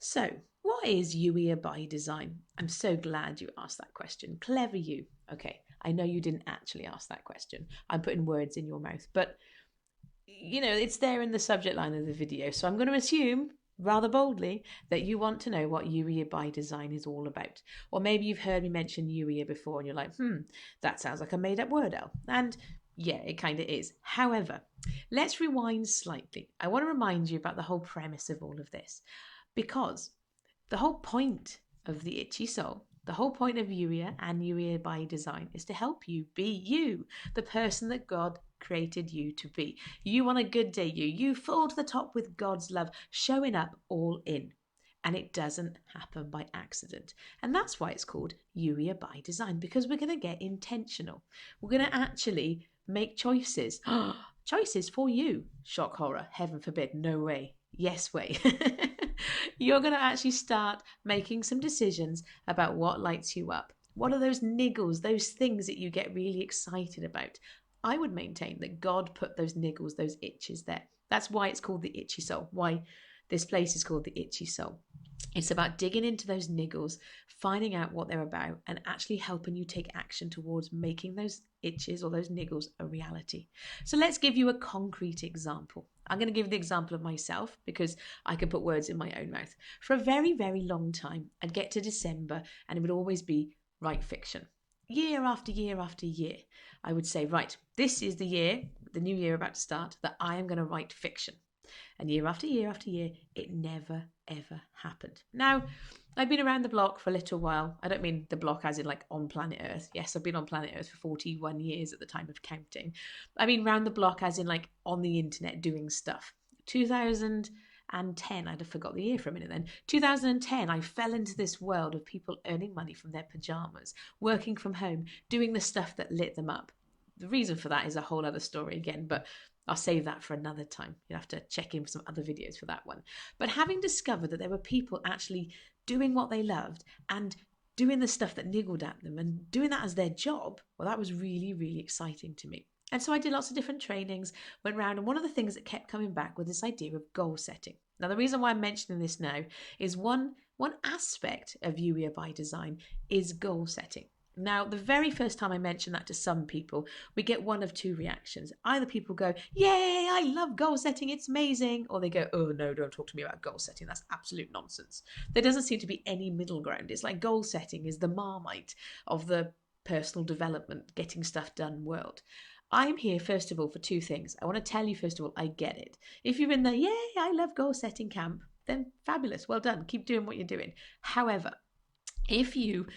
So, what is Youier by Design? I'm so glad you asked that question. Clever you. Okay, I know you didn't actually ask that question. I'm putting words in your mouth, but it's there in the subject line of the video. So I'm going to assume rather boldly that you want to know what Youier by Design is all about. Or maybe you've heard me mention Youier before and you're like, that sounds like a made up word, El. And yeah, it kind of is. However, let's rewind slightly. I want to remind you about the whole premise of all of this because the whole point of the Itchy Soul, the whole point of Youier and Youier by Design is to help you be you, the person that God created you to be. You on a good day, you full to the top with God's love, showing up all in. And it doesn't happen by accident. And that's why it's called Youier by Design, because we're going to get intentional. We're going to actually make choices. Choices for you. Shock horror. Heaven forbid. No way. Yes way. You're going to actually start making some decisions about what lights you up. What are those niggles, those things that you get really excited about? I would maintain that God put those niggles, those itches there. That's why it's called the Itchy Soul, why this place is called the Itchy Soul. It's about digging into those niggles, finding out what they're about, and actually helping you take action towards making those itches or those niggles a reality. So let's give you a concrete example. I'm going to give the example of myself because I can put words in my own mouth. For a very, very long time, I'd get to December and it would always be write fiction. Year after year after year, I would say, right, this is the year, the new year about to start, that I am going to write fiction. And year after year after year, it never, ever happened. Now, I've been around the block for a little while. I don't mean the block as in like on planet Earth. Yes, I've been on planet Earth for 41 years at the time of counting. I mean around the block as in like on the internet doing stuff. 2010, I'd have forgot the year for a minute then. 2010, I fell into this world of people earning money from their pajamas, working from home, doing the stuff that lit them up. The reason for that is a whole other story again, but I'll save that for another time. You'll have to check in for some other videos for that one. But having discovered that there were people actually doing what they loved and doing the stuff that niggled at them and doing that as their job, well, that was really, really exciting to me. And so I did lots of different trainings, went around, and one of the things that kept coming back was this idea of goal setting. Now, the reason why I'm mentioning this now is one aspect of Youier by Design is goal setting. Now, the very first time I mention that to some people, we get one of two reactions. Either people go, yay, I love goal setting, it's amazing. Or they go, oh no, don't talk to me about goal setting, that's absolute nonsense. There doesn't seem to be any middle ground. It's like goal setting is the Marmite of the personal development, getting stuff done world. I'm here, first of all, for two things. I want to tell you, first of all, I get it. If you're in the, yay, I love goal setting camp, then fabulous, well done, keep doing what you're doing. However, if you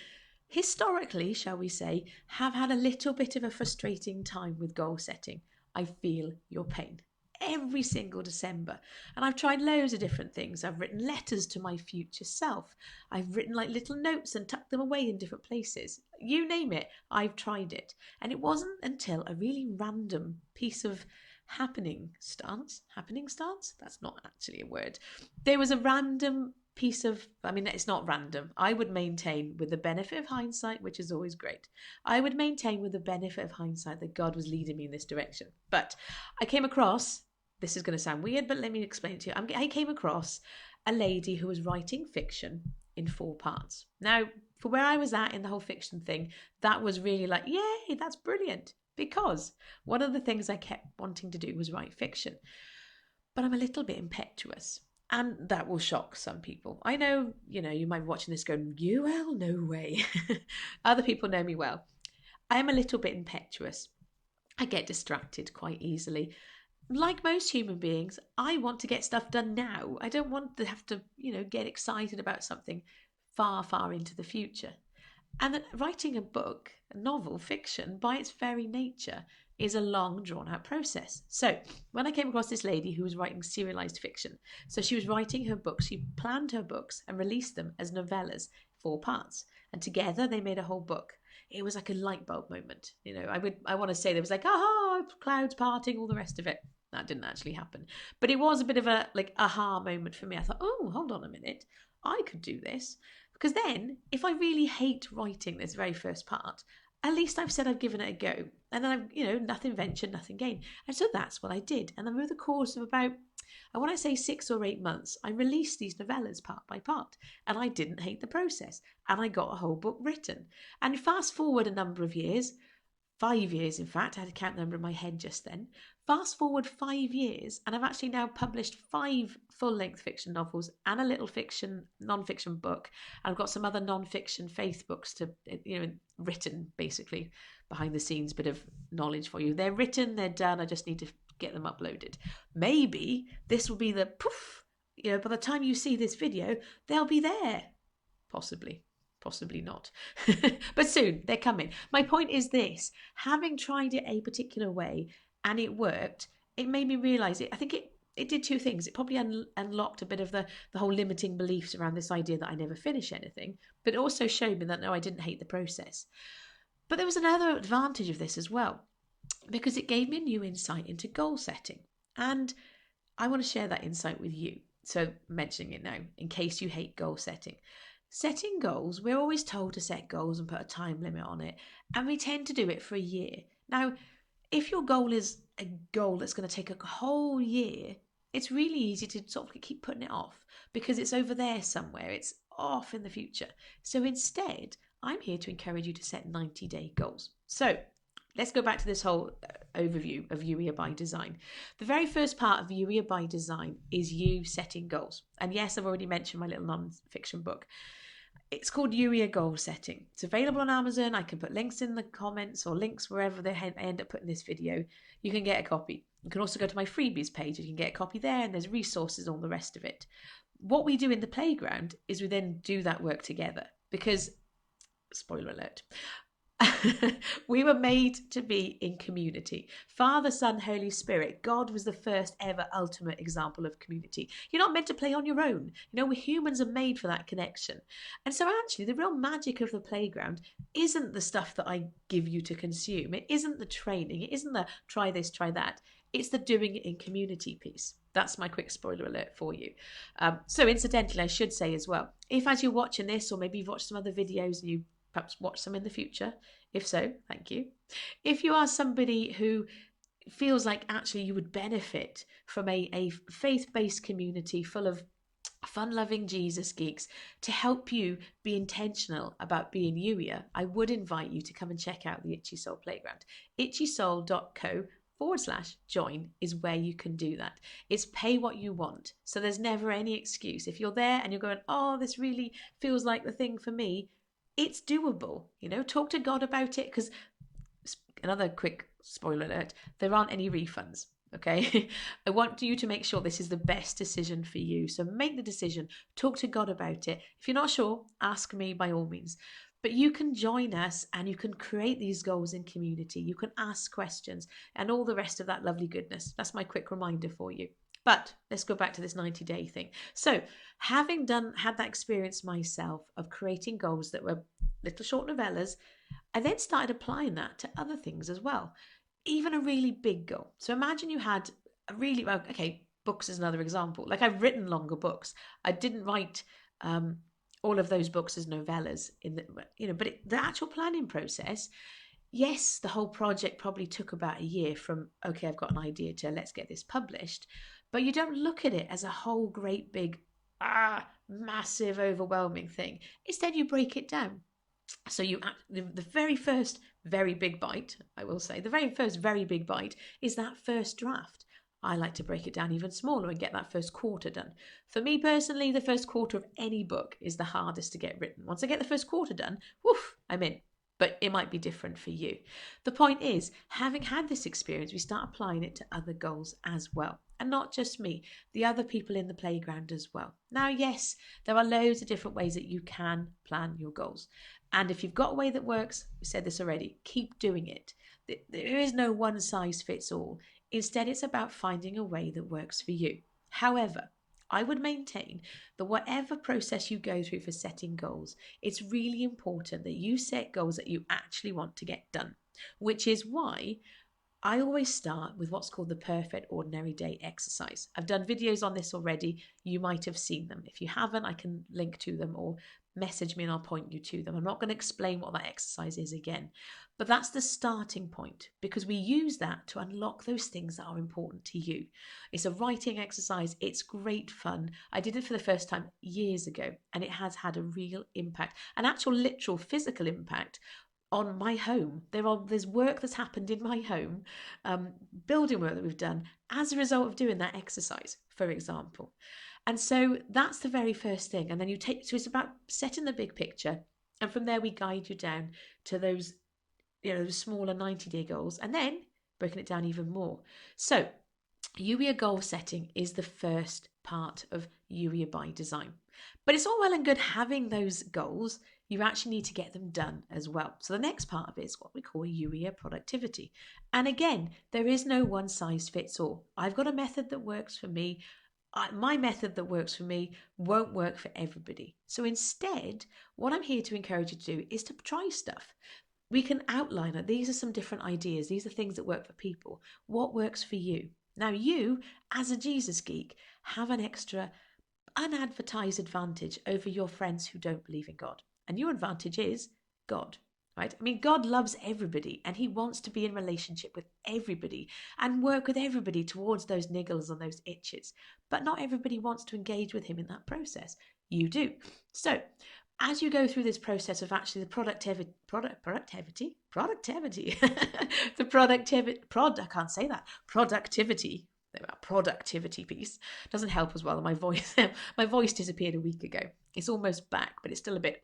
historically, shall we say, have had a little bit of a frustrating time with goal setting, I feel your pain every single December. And I've tried loads of different things. I've written letters to my future self. I've written like little notes and tucked them away in different places. You name it, I've tried it. And it wasn't until a really random piece of happening stance, that's not actually a word. There was a random piece of, I mean, it's not random. I would maintain with the benefit of hindsight, which is always great, I would maintain with the benefit of hindsight that God was leading me in this direction. But I came across, this is going to sound weird, but let me explain it to you. I came across a lady who was writing fiction in 4 parts. Now, for where I was at in the whole fiction thing, that was really like, yay, that's brilliant. Because one of the things I kept wanting to do was write fiction. But I'm a little bit impetuous. And that will shock some people. I know, you might be watching this going, well, no way. Other people know me well. I am a little bit impetuous. I get distracted quite easily. Like most human beings, I want to get stuff done now. I don't want to have to, get excited about something far, far into the future. And that writing a book, a novel, fiction, by its very nature, is a long, drawn-out process. So when I came across this lady who was writing serialized fiction, so she was writing her books, she planned her books and released them as novellas, 4 parts. And together they made a whole book. It was like a light bulb moment. I want to say there was like, aha, clouds parting, all the rest of it. That didn't actually happen. But it was a bit of a like aha moment for me. I thought, oh, hold on a minute. I could do this. Because then, if I really hate writing this very first part, at least I've said I've given it a go. And then I've, nothing ventured, nothing gained. And so that's what I did. And then over the course of about, I want to say 6 or 8 months, I released these novellas part by part. And I didn't hate the process. And I got a whole book written. And fast forward a number of years, 5 years in fact, I had to count the number in my head just then. Fast forward 5 years, and I've actually now published 5 full-length fiction novels and a little non-fiction book. And I've got some other non-fiction faith books written basically behind the scenes, bit of knowledge for you. They're written, they're done. I just need to get them uploaded. Maybe this will be the poof. By the time you see this video, they'll be there. Possibly not. But soon, they're coming. My point is this: having tried it a particular way and it worked, it made me realise it. I think it did 2 things. It probably unlocked a bit of the whole limiting beliefs around this idea that I never finish anything, but it also showed me that, no, I didn't hate the process. But there was another advantage of this as well, because it gave me a new insight into goal setting. And I want to share that insight with you. So mentioning it now, in case you hate goal setting. Setting goals, we're always told to set goals and put a time limit on it, and we tend to do it for a year. Now, if your goal is a goal that's going to take a whole year, it's really easy to sort of keep putting it off because it's over there somewhere. It's off in the future. So instead, I'm here to encourage you to set 90-day goals. So let's go back to this whole overview of Youier by Design. The very first part of Youier by Design is you setting goals. And yes, I've already mentioned my little non-fiction book. It's called Youier Goal Setting. It's available on Amazon. I can put links in the comments or links wherever they end up putting this video. You can get a copy. You can also go to my freebies page. You can get a copy there, and there's resources, all the rest of it. What we do in the playground is we then do that work together because, spoiler alert, we were made to be in community. Father, Son, Holy Spirit. God was the first ever ultimate example of community. You're not meant to play on your own. We humans are made for that connection. And so actually the real magic of the playground isn't the stuff that I give you to consume. It isn't the training. It isn't the try this, try that. It's the doing it in community piece. That's my quick spoiler alert for you. So incidentally, I should say as well, if as you're watching this, or maybe you've watched some other videos and you perhaps watch some in the future. If so, thank you. If you are somebody who feels like actually you would benefit from a faith-based community full of fun-loving Jesus geeks to help you be intentional about being Youier, I would invite you to come and check out the Itchy Soul Playground. itchysoul.co/join is where you can do that. It's pay what you want. So there's never any excuse. If you're there and you're going, oh, this really feels like the thing for me, it's doable. Talk to God about it, because another quick spoiler alert, there aren't any refunds. Okay. I want you to make sure this is the best decision for you. So make the decision, talk to God about it. If you're not sure, ask me by all means. But you can join us and you can create these goals in community. You can ask questions and all the rest of that lovely goodness. That's my quick reminder for you. But let's go back to this 90-day thing. So having had that experience myself of creating goals that were little short novellas, I then started applying that to other things as well, even a really big goal. So imagine you had a really, books is another example. Like, I've written longer books. I didn't write all of those books as novellas but the actual planning process, yes, the whole project probably took about a year from, okay, I've got an idea to let's get this published. But you don't look at it as a whole great big, massive, overwhelming thing. Instead, you break it down. So the very first very big bite, I will say, the very first very big bite is that first draft. I like to break it down even smaller and get that first quarter done. For me personally, the first quarter of any book is the hardest to get written. Once I get the first quarter done, woof, I'm in. But it might be different for you. The point is, having had this experience, we start applying it to other goals as well. And not just me, the other people in the playground as well. Now, yes, there are loads of different ways that you can plan your goals. And if you've got a way that works, we said this already, keep doing it. There is no one size fits all. Instead, it's about finding a way that works for you. However, I would maintain that whatever process you go through for setting goals, it's really important that you set goals that you actually want to get done, which is why I always start with what's called the perfect ordinary day exercise. I've done videos on this already. You might have seen them. If you haven't, I can link to them or message me and I'll point you to them. I'm not going to explain what that exercise is again, but that's the starting point because we use that to unlock those things that are important to you. It's a writing exercise. It's great fun. I did it for the first time years ago and it has had a real impact, an actual literal physical impact on my home. There's work that's happened in my home, building work that we've done as a result of doing that exercise, for example. And so that's the very first thing. And then so it's about setting the big picture. And from there, we guide you down to those, those smaller 90-day goals and then breaking it down even more. So Youier goal setting is the first part of Youier by Design. But it's all well and good having those goals. You actually need to get them done as well. So the next part of it is what we call Youier productivity. And again, there is no one size fits all. I've got a method that works for me. My method that works for me won't work for everybody. So instead, what I'm here to encourage you to do is to try stuff. We can outline it. These are some different ideas. These are things that work for people. What works for you? Now you, as a Jesus geek, have an extra unadvertised advantage over your friends who don't believe in God. And your advantage is God, right? I mean, God loves everybody and he wants to be in relationship with everybody and work with everybody towards those niggles and those itches. But not everybody wants to engage with him in that process. You do. So as you go through this process of actually the productivity, productivity piece doesn't help as well. My voice disappeared a week ago. It's almost back, but it's still a bit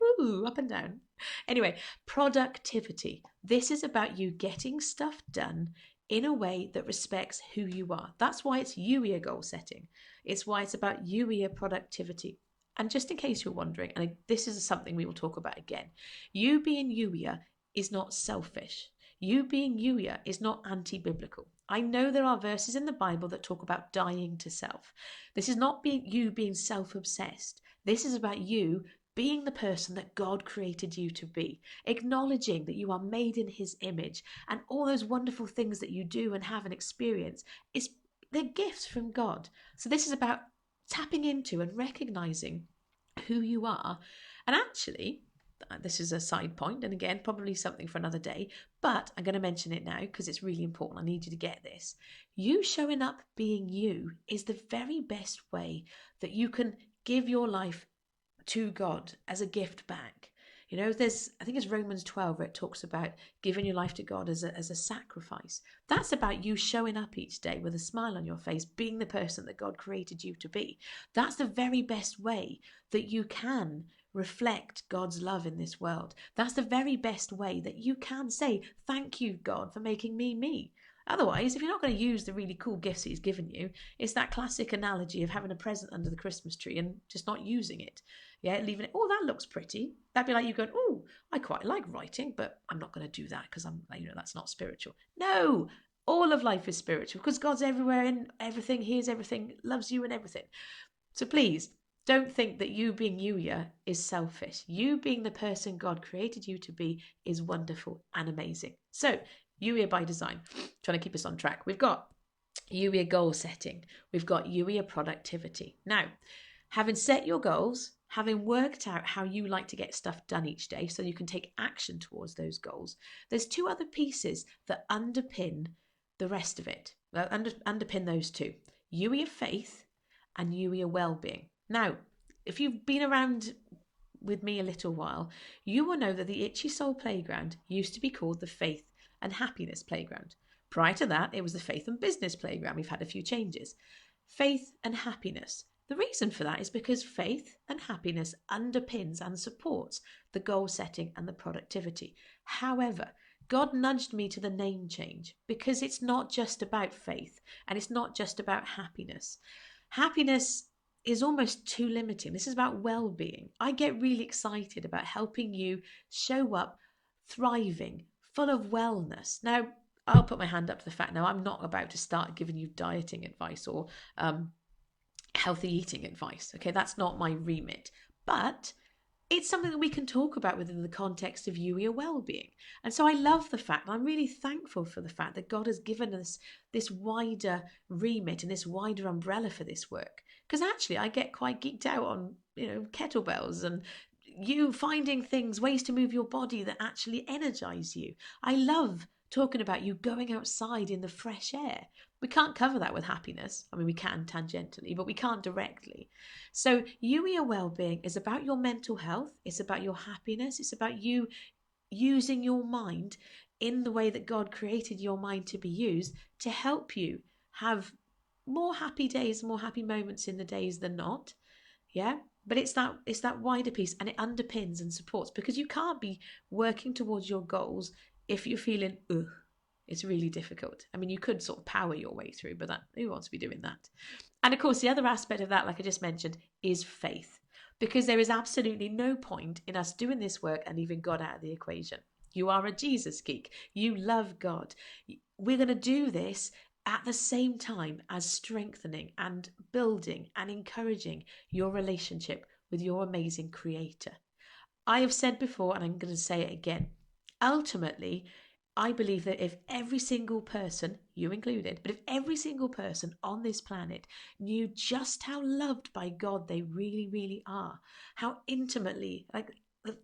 up and down. Anyway, productivity. This is about you getting stuff done in a way that respects who you are. That's why it's Youier goal setting. It's why it's about Youier productivity. And just in case you're wondering, and this is something we will talk about again, you being Youier is not selfish. You being Youier is not anti-biblical. I know there are verses in the Bible that talk about dying to self. This is not you being self-obsessed. This is about you being the person that God created you to be, acknowledging that you are made in his image and all those wonderful things that you do and have and experience, they're gifts from God. So this is about tapping into and recognizing who you are. And actually, this is a side point, and again, probably something for another day, but I'm going to mention it now because it's really important. I need you to get this. You showing up being you is the very best way that you can give your life to God as a gift back. I think it's Romans 12 where it talks about giving your life to God as a sacrifice. That's about you showing up each day with a smile on your face, being the person that God created you to be. That's the very best way that you can reflect God's love in this world. That's the very best way that you can say, thank you, God, for making me me. Otherwise, if you're not going to use the really cool gifts he's given you, it's that classic analogy of having a present under the Christmas tree and just not using it. Yeah, leaving it, oh, that looks pretty. That'd be like you going, oh, I quite like writing, but I'm not going to do that because that's not spiritual. No, all of life is spiritual because God's everywhere in everything, hears everything, loves you and everything. So please, don't think that you being Youier is selfish. You being the person God created you to be is wonderful and amazing. So, Youier by Design, trying to keep us on track. We've got Youier goal setting. We've got Youier productivity. Now, having set your goals, having worked out how you like to get stuff done each day so you can take action towards those goals, there's two other pieces that underpin the rest of it. Underpin those two. Youier faith and Youier well-being. Now, if you've been around with me a little while, you will know that the Itchy Soul Playground used to be called the Faith and Happiness Playground. Prior to that, it was the Faith and Business Playground. We've had a few changes. Faith and happiness. The reason for that is because faith and happiness underpins and supports the goal setting and the productivity. However, God nudged me to the name change because it's not just about faith and it's not just about happiness. Happiness is almost too limiting. This is about well-being. I get really excited about helping you show up thriving, full of wellness. Now, I'll put my hand up to the fact now I'm not about to start giving you dieting advice or healthy eating advice. Okay, that's not my remit. But it's something that we can talk about within the context of Youier well-being. And so I love the fact, and I'm really thankful for the fact that God has given us this wider remit and this wider umbrella for this work. Because actually I get quite geeked out on, kettlebells and you finding things, ways to move your body that actually energize you. I love talking about you going outside in the fresh air. We can't cover that with happiness. I mean, we can tangentially, but we can't directly. So Youier well-being is about your mental health. It's about your happiness. It's about you using your mind in the way that God created your mind to be used to help you have more happy days, more happy moments in the days than not. Yeah. But it's that wider piece, and it underpins and supports, because you can't be working towards your goals if you're feeling, ugh, it's really difficult. I mean, you could sort of power your way through, but who wants to be doing that? And of course, the other aspect of that, like I just mentioned, is faith, because there is absolutely no point in us doing this work and leaving God out of the equation. You are a Jesus geek. You love God. We're going to do this at the same time as strengthening and building and encouraging your relationship with your amazing creator. I have said before, and I'm going to say it again, ultimately, I believe that if every single person, you included, but if every single person on this planet knew just how loved by God they really, really are, how intimately, like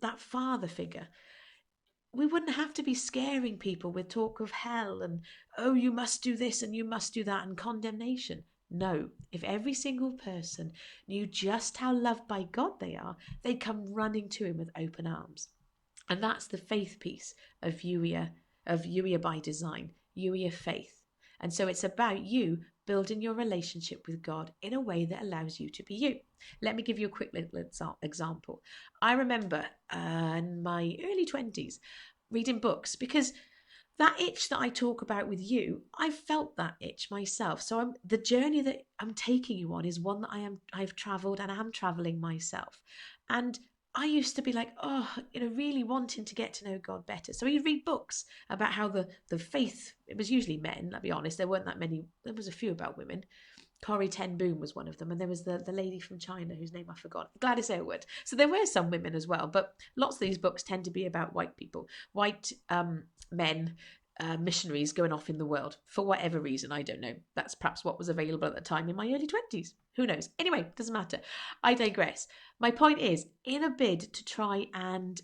that father figure, we wouldn't have to be scaring people with talk of hell and, oh, you must do this and you must do that, and condemnation. No, if every single person knew just how loved by God they are, they'd come running to him with open arms. And that's the faith piece of Youier by Design, Youier faith. And so it's about you building your relationship with God in a way that allows you to be you. Let me give you a quick little example. I remember in my early 20s reading books, because that itch that I talk about with you, I felt that itch myself. So the journey that I'm taking you on is one that I've travelled and am travelling myself. And I used to be like, really wanting to get to know God better. So you'd read books about how the faith, it was usually men, I'll be honest, there weren't that many, there was a few about women. Corrie Ten Boom was one of them, and there was the lady from China whose name I forgot, Gladys Aylward. So there were some women as well, but lots of these books tend to be about white people, white men, missionaries going off in the world for whatever reason. I don't know. That's perhaps what was available at the time in my early 20s. Who knows? Anyway, doesn't matter. I digress. My point is, in a bid to try and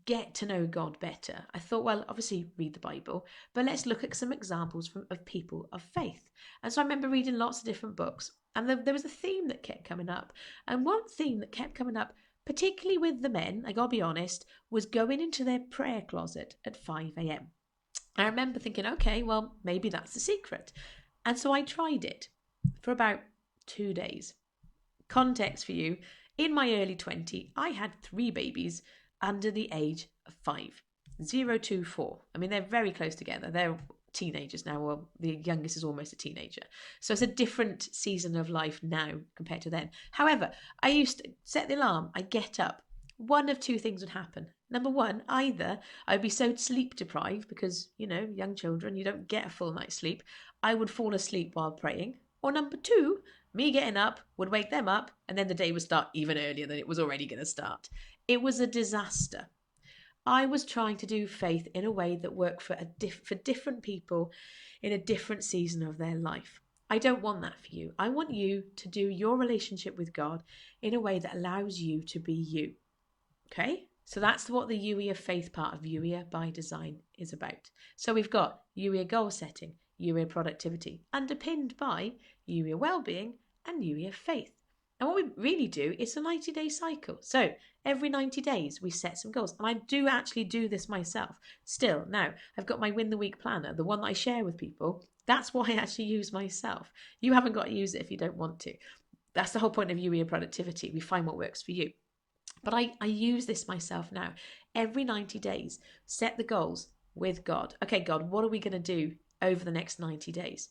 get to know God better, I thought, well, obviously read the Bible, but let's look at some examples of people of faith. And so I remember reading lots of different books, and there was a theme that kept coming up. And one theme that kept coming up, particularly with the men, I gotta be honest, was going into their prayer closet at 5 a.m. I remember thinking, okay, well, maybe that's the secret. And so I tried it for about 2 days. Context for you, in my early 20s, I had 3 babies under the age of 5, 0, 2, 4. I mean, they're very close together. They're teenagers now. Well, the youngest is almost a teenager. So it's a different season of life now compared to then. However, I used to set the alarm. I'd get up. One of 2 things would happen. Number one, either I'd be so sleep deprived because, young children, you don't get a full night's sleep. I would fall asleep while praying. Or number 2, me getting up would wake them up, and then the day would start even earlier than it was already going to start. It was a disaster. I was trying to do faith in a way that worked for different people in a different season of their life. I don't want that for you. I want you to do your relationship with God in a way that allows you to be you. Okay? So that's what the Youier faith part of Youier by Design is about. So we've got Youier goal setting, Youier productivity, underpinned by Youier well-being and Youier faith. And what we really do is a 90-day cycle. So every 90 days we set some goals. And I do actually do this myself. Still, now I've got my Win the Week planner, the one that I share with people. That's what I actually use myself. You haven't got to use it if you don't want to. That's the whole point of Youier productivity. We find what works for you. But I use this myself now. Every 90 days, set the goals with God. Okay, God, what are we going to do over the next 90 days?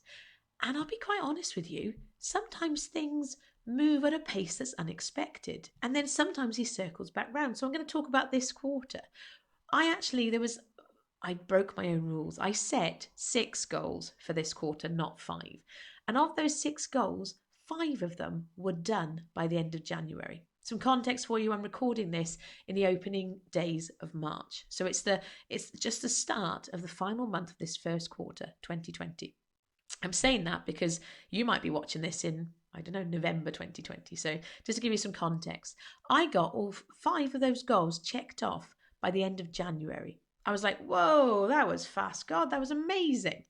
And I'll be quite honest with you, sometimes things move at a pace that's unexpected. And then sometimes he circles back round. So I'm going to talk about this quarter. I broke my own rules. I set 6 goals for this quarter, not 5. And of those 6 goals, 5 of them were done by the end of January. Some context for you, I'm recording this in the opening days of March. So it's just the start of the final month of this first quarter, 2020. I'm saying that because you might be watching this in, I don't know, November 2020. So just to give you some context, I got all 5 of those goals checked off by the end of January. I was like, whoa, that was fast. God, that was amazing.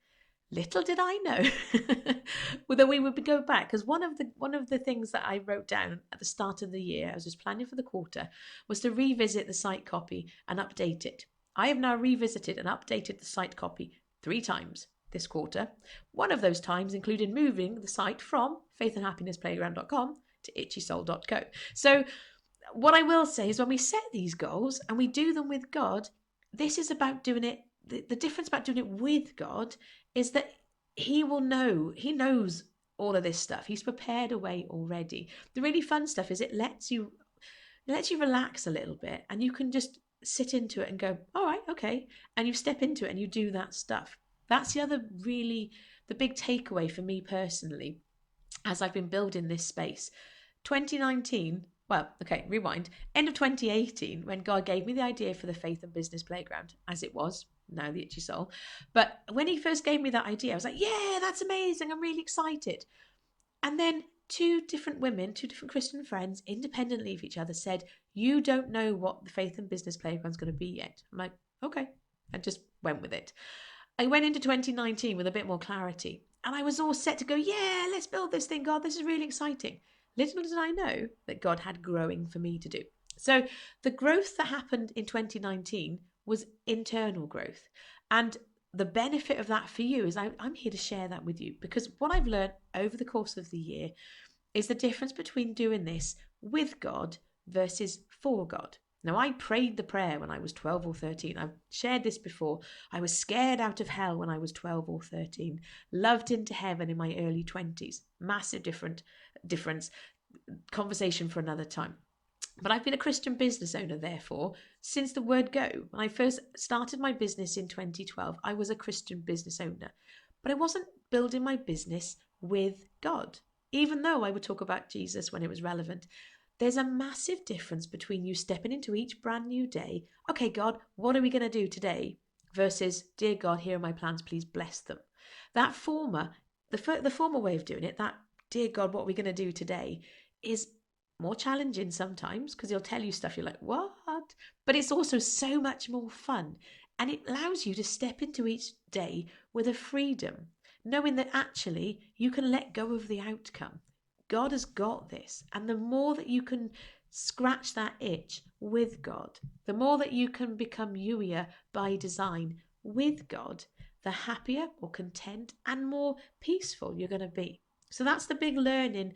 Little did I know whether we would go back, because one of the things that I wrote down at the start of the year, I was just planning for the quarter, was to revisit the site copy and update it. I have now revisited and updated the site copy 3 times this quarter. One of those times included moving the site from faithandhappinessplayground.com to itchysoul.co. So what I will say is, when we set these goals and we do them with God, this is about doing it. The difference about doing it with God is that he knows all of this stuff. He's prepared a way already. The really fun stuff is it lets you relax a little bit, and you can just sit into it and go, all right, okay. And you step into it and you do that stuff. That's the big takeaway for me personally, as I've been building this space. 2019, well, okay, rewind. End of 2018, when God gave me the idea for the Faith and Business Playground, as it was, now the Itchy Soul. But when he first gave me that idea, I was like, yeah, that's amazing. I'm really excited. And then 2 different women, 2 different Christian friends, independently of each other, said, you don't know what the Faith and Business Playground is going to be yet. I'm like, okay. I just went with it. I went into 2019 with a bit more clarity, and I was all set to go, yeah, let's build this thing, God. This is really exciting. Little did I know that God had growing for me to do. So the growth that happened in 2019 was internal growth. And the benefit of that for you is I'm here to share that with you, because what I've learned over the course of the year is the difference between doing this with God versus for God. Now, I prayed the prayer when I was 12 or 13. I've shared this before. I was scared out of hell when I was 12 or 13. Loved into heaven in my early 20s. Massive difference. Conversation for another time. But I've been a Christian business owner, therefore, since the word go. When I first started my business in 2012, I was a Christian business owner. But I wasn't building my business with God, even though I would talk about Jesus when it was relevant. There's a massive difference between you stepping into each brand new day, okay, God, what are we going to do today? Versus, dear God, here are my plans, please bless them. That former, the former way of doing it, that, dear God, what are we going to do today, is more challenging sometimes, because he'll tell you stuff you're like, what? But it's also so much more fun. And it allows you to step into each day with a freedom, knowing that actually you can let go of the outcome. God has got this. And the more that you can scratch that itch with God, the more that you can become Youier by design with God, the happier, more content, and more peaceful you're going to be. So that's the big learning.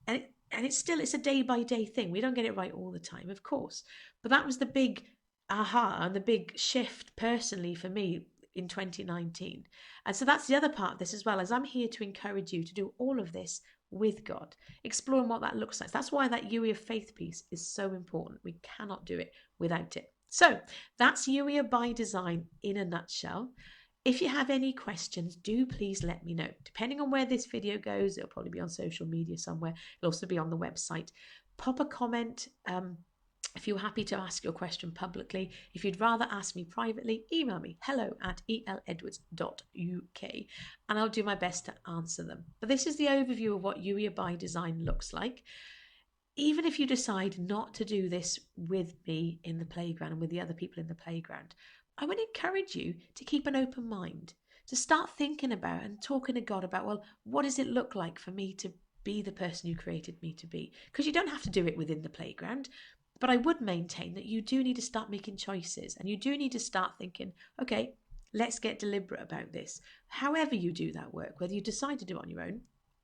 And it's a day-by-day thing. We don't get it right all the time, of course. But that was the big aha and the big shift personally for me in 2019. And so that's the other part of this as well, as I'm here to encourage you to do all of this with God, exploring what that looks like. That's why that Youier faith piece is so important. We cannot do it without it. So that's Youier by Design in a nutshell. If you have any questions, do please let me know. Depending on where this video goes, it'll probably be on social media somewhere. It'll also be on the website. Pop a comment if you're happy to ask your question publicly. If you'd rather ask me privately, email me hello@eledwards.uk and I'll do my best to answer them. But this is the overview of what Youier by Design looks like. Even if you decide not to do this with me in the playground and with the other people in the playground, I would encourage you to keep an open mind, to start thinking about and talking to God about, well, what does it look like for me to be the person you created me to be? Because you don't have to do it within the playground. But I would maintain that you do need to start making choices, and you do need to start thinking, okay, let's get deliberate about this. However you do that work, whether you decide to do it on your own,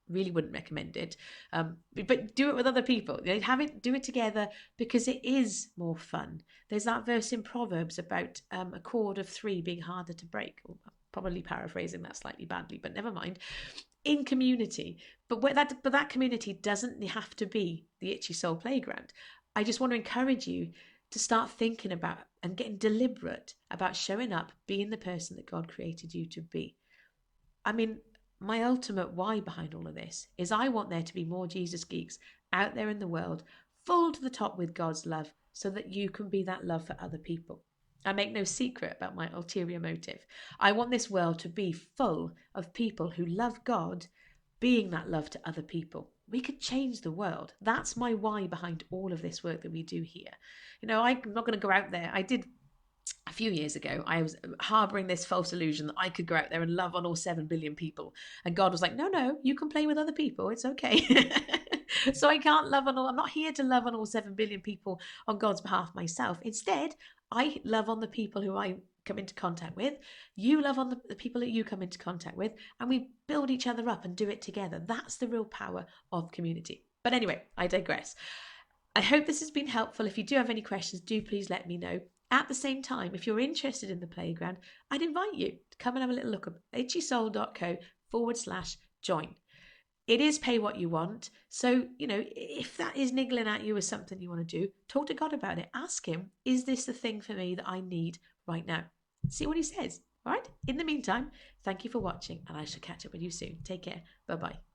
really wouldn't recommend it, but do it with other people. Do it together, because it is more fun. There's that verse in Proverbs about a cord of 3 being harder to break. Probably paraphrasing that slightly badly, but never mind. In community, but that community doesn't have to be the Itchy Soul Playground. I just want to encourage you to start thinking about and getting deliberate about showing up, being the person that God created you to be. I mean, my ultimate why behind all of this is I want there to be more Jesus geeks out there in the world, full to the top with God's love so that you can be that love for other people. I make no secret about my ulterior motive. I want this world to be full of people who love God, being that love to other people. We could change the world. That's my why behind all of this work that we do here. You know, I'm not going to go out there. I did a few years ago, I was harboring this false illusion that I could go out there and love on all 7 billion people. And God was like, no, you can play with other people. It's okay. So I can't love on all, I'm not here to love on all 7 billion people on God's behalf myself. Instead, I love on the people who I come into contact with. You love on the people that you come into contact with, and we build each other up and do it together. That's the real power of community. But anyway, I digress. I hope this has been helpful. If you do have any questions, do please let me know. At the same time, if you're interested in the playground, I'd invite you to come and have a little look at hesoul.co/join. It is pay what you want. So, you know, if that is niggling at you as something you want to do, talk to God about it. Ask him, is this the thing for me that I need right now? See what he says. All right. In the meantime, thank you for watching, and I shall catch up with you soon. Take care. Bye-bye.